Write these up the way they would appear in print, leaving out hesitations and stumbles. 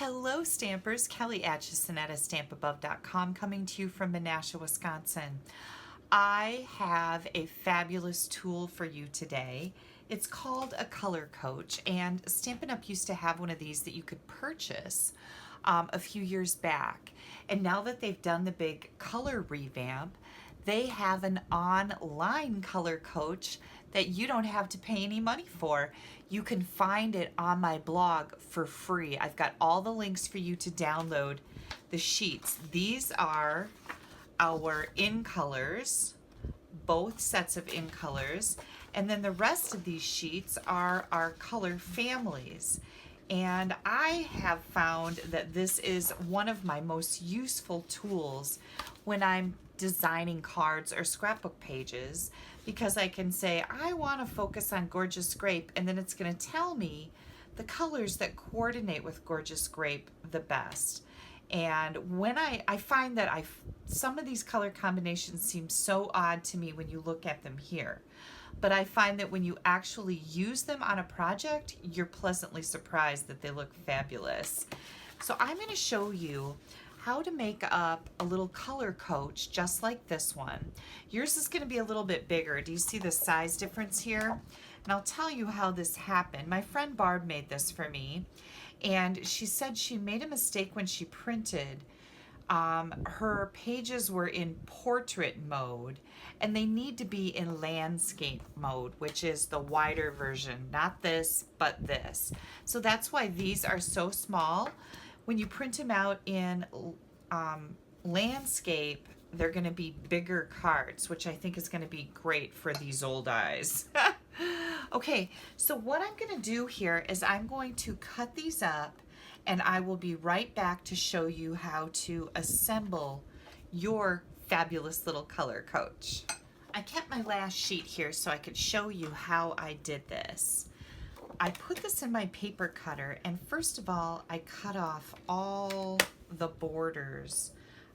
Hello Stampers, Kelly Acheson at stampabove.com coming to you from Menasha, Wisconsin. I have a fabulous tool for you today. It's called a color coach, and Stampin' Up! Used to have one of these that you could purchase a few years back. And now that they've done the big color revamp, they have an online color coach that you don't have to pay any money for. You can find it on my blog for free. I've got all the links for you to download the sheets. These are our in colors, both sets of in colors, and then the rest of these sheets are our color families. And I have found that this is one of my most useful tools when I'm designing cards or scrapbook pages, because I can say, I want to focus on Gorgeous Grape, and then it's going to tell me the colors that coordinate with Gorgeous Grape the best. And when I find that some of these color combinations seem so odd to me when you look at them here. But I find that when you actually use them on a project, you're pleasantly surprised that they look fabulous. So I'm going to show you how to make up a little color coach just like this one. Yours is going to be a little bit bigger. Do you see the size difference here? And I'll tell you how this happened. My friend Barb made this for me, and she said she made a mistake when she printed. Her pages were in portrait mode, and they need to be in landscape mode, which is the wider version, not this, but this. So that's why these are so small. When you print them out in landscape, they're going to be bigger cards, which I think is going to be great for these old eyes. Okay, so what I'm going to do here is I'm going to cut these up, and I will be right back to show you how to assemble your fabulous little color coach. I kept my last sheet here so I could show you how I did this. I put this in my paper cutter, and first of all, I cut off all the borders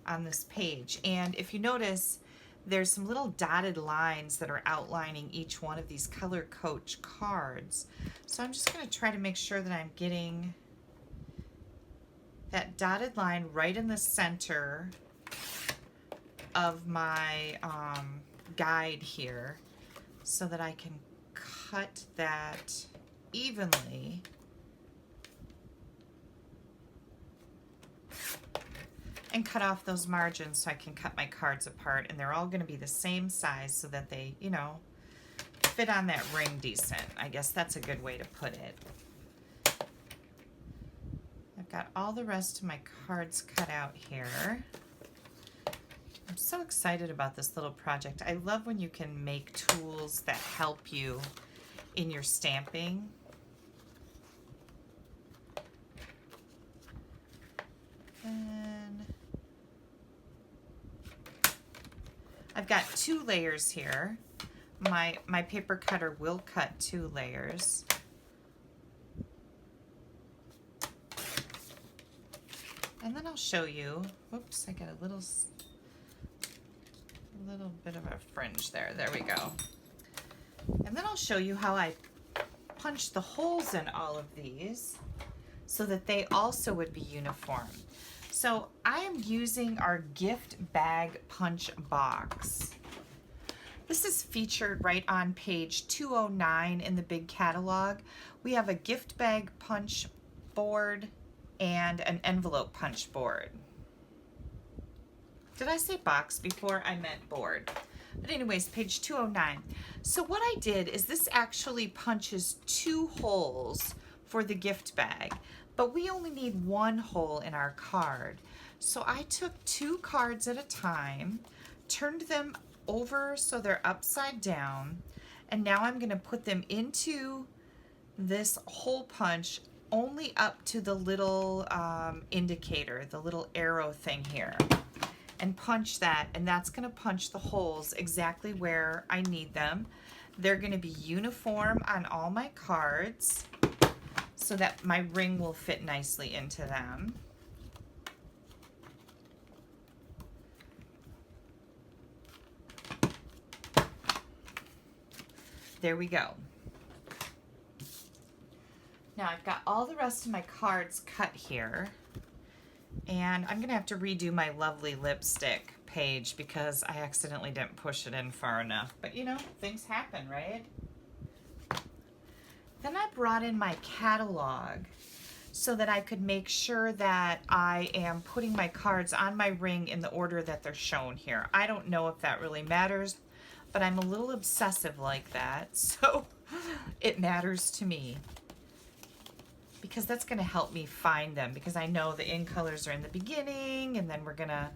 on this page. And if you notice, there's some little dotted lines that are outlining each one of these color coach cards. So I'm just going to try to make sure that I'm getting that dotted line right in the center of my guide here so that I can cut that evenly. And cut off those margins so I can cut my cards apart, and they're all going to be the same size so that they, you know, fit on that ring decent. I guess that's a good way to put it. I've got all the rest of my cards cut out here. I'm so excited about this little project. I love when you can make tools that help you in your stamping. And I've got 2 layers here. My paper cutter will cut 2 layers. And then I'll show you, whoops, I got a little bit of a fringe there. There we go. And then I'll show you how I punch the holes in all of these so that they also would be uniform. So I am using our gift bag punch box. This is featured right on page 209 in the big catalog. We have a gift bag punch board and an envelope punch board. Did I say box before? I meant board. But anyways, page 209. So what I did is this actually punches 2 holes for the gift bag, but we only need 1 hole in our card. So I took 2 cards at a time, turned them over so they're upside down, and now I'm going to put them into this hole punch only up to the little indicator, the little arrow thing here, and punch that, and that's going to punch the holes exactly where I need them. They're going to be uniform on all my cards so that my ring will fit nicely into them. There we go. Now I've got all the rest of my cards cut here. And I'm gonna have to redo my lovely lipstick page because I accidentally didn't push it in far enough. But you know, things happen, right? Then I brought in my catalog so that I could make sure that I am putting my cards on my ring in the order that they're shown here. I don't know if that really matters, but I'm a little obsessive like that, so it matters to me because that's going to help me find them, because I know the in colors are in the beginning, and then we're going to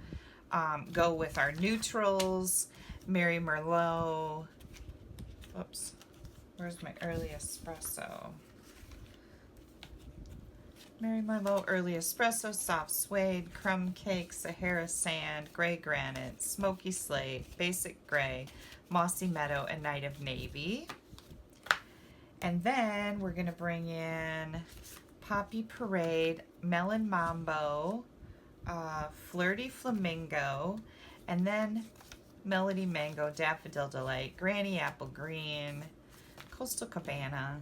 go with our neutrals. Mary Merlot. Oops. Where's my early espresso? Mary Merlot Early Espresso, Soft Suede, Crumb Cake, Sahara Sand, Gray Granite, Smoky Slate, Basic Gray, Mossy Meadow, and Night of Navy. And then we're going to bring in Poppy Parade, Melon Mambo, Flirty Flamingo, and then Melody Mango, Daffodil Delight, Granny Apple Green, Coastal Cabana,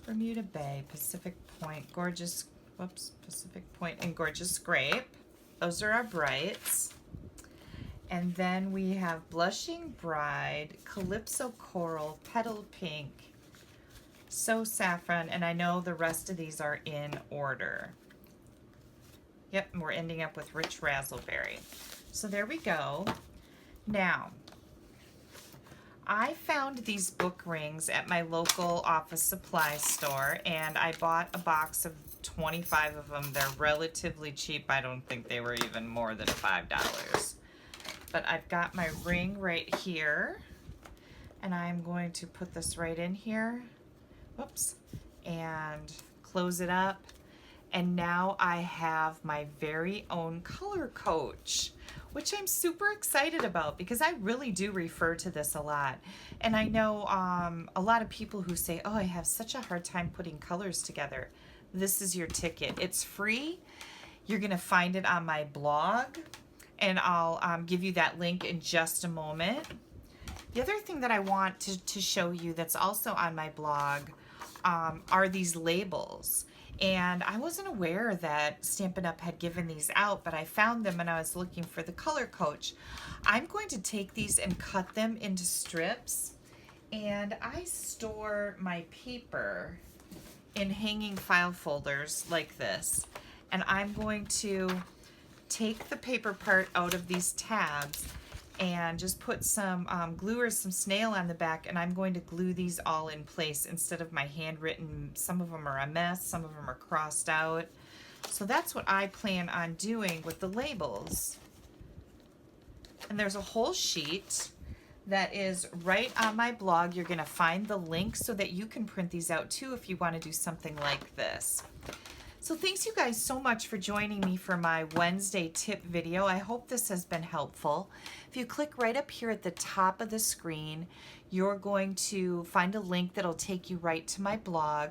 Bermuda Bay, Pacific Point, Gorgeous, Pacific Point, and Gorgeous Grape. Those are our brights. And then we have Blushing Bride, Calypso Coral, Petal Pink, So Saffron, and I know the rest of these are in order. Yep, and we're ending up with Rich Razzleberry. So there we go. Now, I found these book rings at my local office supply store, and I bought a box of 25 of them. They're relatively cheap. I don't think they were even more than $5. But I've got my ring right here, and I'm going to put this right in here. Whoops. And close it up. And now I have my very own color coach, which I'm super excited about because I really do refer to this a lot. And I know a lot of people who say, oh, I have such a hard time putting colors together. This is your ticket. It's free. You're going to find it on my blog, and I'll give you that link in just a moment. The other thing that I want to show you that's also on my blog are these labels. And I wasn't aware that Stampin' Up! Had given these out, but I found them when I was looking for the color coach. I'm going to take these and cut them into strips. And I store my paper in hanging file folders like this. And I'm going to take the paper part out of these tabs and just put some glue or some snail on the back, and I'm going to glue these all in place instead of my handwritten. Some of them are a mess, some of them are crossed out. So that's what I plan on doing with the labels. And there's a whole sheet that is right on my blog. You're going to find the link so that you can print these out too if you want to do something like this. So thanks you guys so much for joining me for my Wednesday tip video. I hope this has been helpful. If you click right up here at the top of the screen, you're going to find a link that'll take you right to my blog.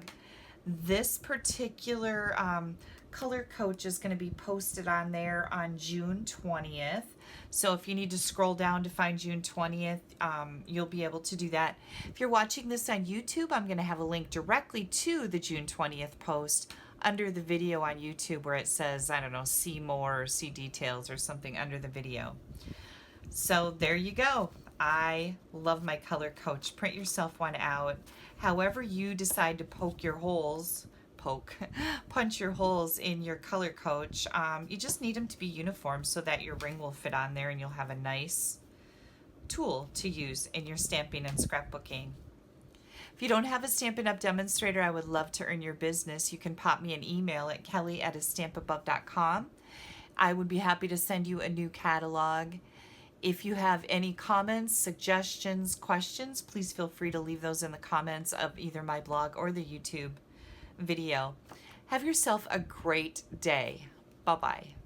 This particular color coach is going to be posted on there on June 20th. So if you need to scroll down to find June 20th, you'll be able to do that. If you're watching this on YouTube, I'm going to have a link directly to the June 20th post under the video on YouTube where it says, I don't know, see more or see details or something under the video. So there you go. I love my color coach. Print yourself one out. However you decide to punch your holes in your color coach, you just need them to be uniform so that your ring will fit on there and you'll have a nice tool to use in your stamping and scrapbooking. If you don't have a Stampin' Up! Demonstrator, I would love to earn your business. You can pop me an email at kelly@astampabove.com. I would be happy to send you a new catalog. If you have any comments, suggestions, questions, please feel free to leave those in the comments of either my blog or the YouTube video. Have yourself a great day. Bye-bye.